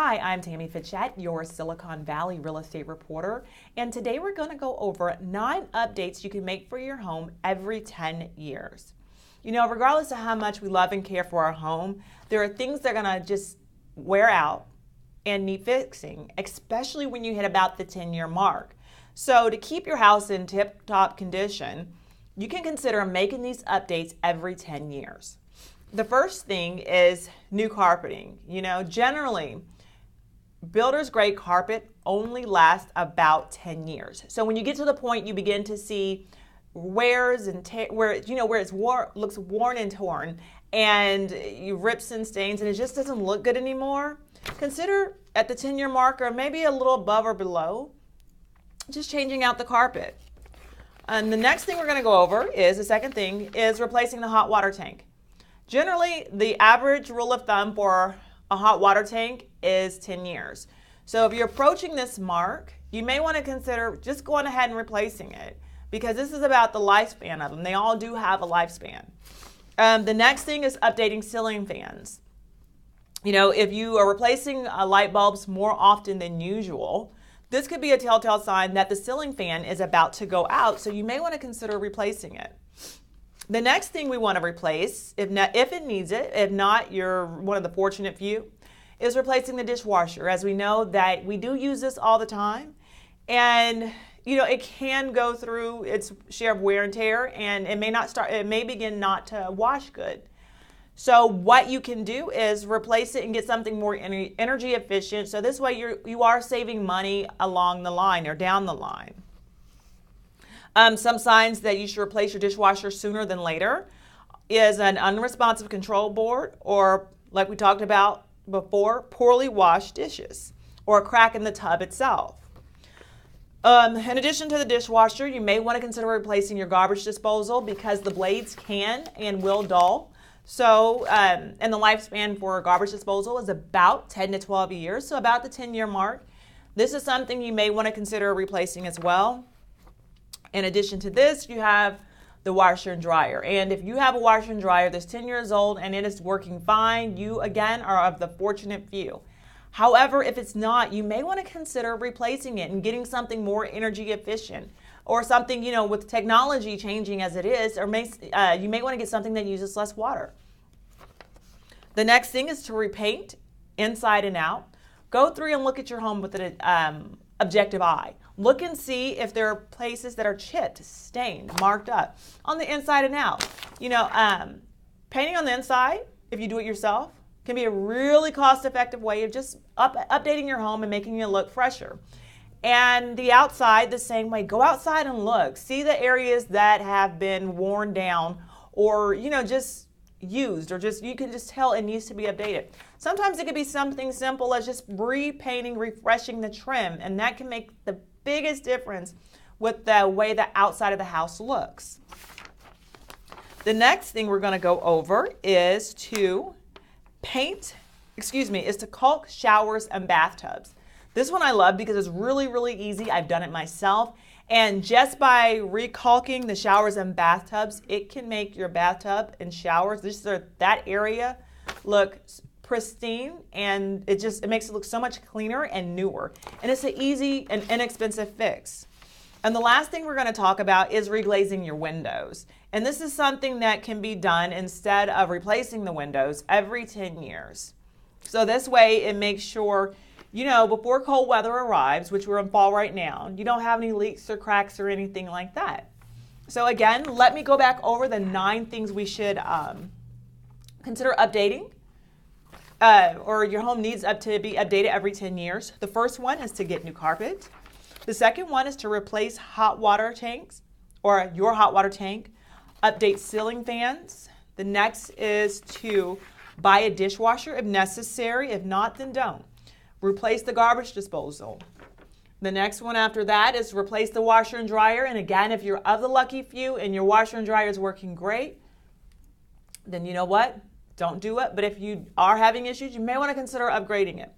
Hi, I'm Tammy Fichette, your Silicon Valley real estate reporter, and today we're going to go over 9 updates you can make for your home every 10 years. You know, regardless of how much we love and care for our home, there are things that are going to just wear out and need fixing, especially when you hit about the 10-year mark. So to keep your house in tip-top condition, you can consider making these updates every 10 years. The first thing is new carpeting. You know, generally, builder's grade carpet only lasts about 10 years. So when you get to the point you begin to see wears and where it's looks worn and torn, and you rips and stains, and it just doesn't look good anymore, consider at the 10-year mark or maybe a little above or below, just changing out the carpet. And the next thing we're going to go over is the second thing is replacing the hot water tank. Generally, the average rule of thumb for a hot water tank is 10 years. So if you're approaching this mark, you may want to consider just going ahead and replacing it, because this is about the lifespan of them. They all do have a lifespan. The next thing is updating ceiling fans. You know, if you are replacing light bulbs more often than usual, this could be a telltale sign that the ceiling fan is about to go out, so you may want to consider replacing it. The next thing we want to replace, if it needs it, if not, you're one of the fortunate few, is replacing the dishwasher. As we know that we do use this all the time, and you know, it can go through its share of wear and tear, and it may begin not to wash good. So what you can do is replace it and get something more energy efficient. So this way you are saving money along the line or down the line. Some signs that you should replace your dishwasher sooner than later is an unresponsive control board, or like we talked about before, poorly washed dishes, or a crack in the tub itself. In addition to the dishwasher, you may want to consider replacing your garbage disposal, because the blades can and will dull. So, and the lifespan for garbage disposal is about 10 to 12 years, so about the 10-year mark. This is something you may want to consider replacing as well. In addition to this, you have the washer and dryer. And if you have a washer and dryer that's 10 years old and it is working fine, you again are of the fortunate few. However, if it's not, you may want to consider replacing it and getting something more energy efficient, or something, you know, with technology changing as it is, or you may want to get something that uses less water. The next thing is to repaint inside and out. Go through and look at your home with an objective eye. Look and see if there are places that are chipped, stained, marked up on the inside and out. You know, painting on the inside, if you do it yourself, can be a really cost-effective way of just updating your home and making it look fresher. And the outside, the same way. Go outside and look. See the areas that have been worn down, or, you know, just used, or just you can just tell it needs to be updated. Sometimes it could be something simple as just repainting, refreshing the trim, and that can make the biggest difference with the way the outside of the house looks. The next thing we're going to go over is to caulk showers and bathtubs. This one I love because it's really, really easy. I've done it myself. And just by recalking the showers and bathtubs, it can make your bathtub and showers, that area, look pristine, and it makes it look so much cleaner and newer. And it's an easy and inexpensive fix. And the last thing we're going to talk about is reglazing your windows. And this is something that can be done instead of replacing the windows every 10 years. So this way it makes sure, you know, before cold weather arrives, which we're in fall right now, you don't have any leaks or cracks or anything like that. So again, let me go back over the 9 things we should consider updating, or your home needs to be updated every 10 years. The first one is to get new carpet. The second one is to replace hot water tanks, or your hot water tank. Update ceiling fans. The next is to buy a dishwasher if necessary. If not, then don't. Replace the garbage disposal. The next one after that is replace the washer and dryer. And again, if you're of the lucky few and your washer and dryer is working great, then you know what? Don't do it. But if you are having issues, you may want to consider upgrading it.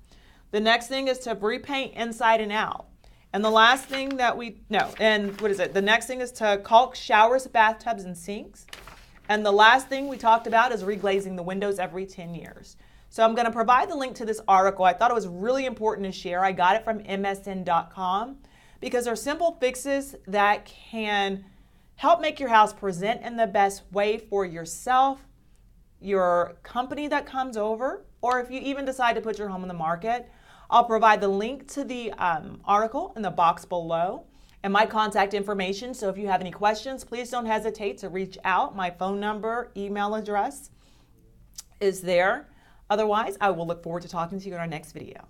The next thing is to repaint inside and out. And the last thing the next thing is to caulk showers, bathtubs, and sinks. And the last thing we talked about is reglazing the windows every 10 years. So I'm going to provide the link to this article. I thought it was really important to share. I got it from msn.com because they're simple fixes that can help make your house present in the best way for yourself, your company that comes over, or if you even decide to put your home on the market. I'll provide the link to the article in the box below and my contact information. So if you have any questions, please don't hesitate to reach out. My phone number, email address is there. Otherwise, I will look forward to talking to you in our next video.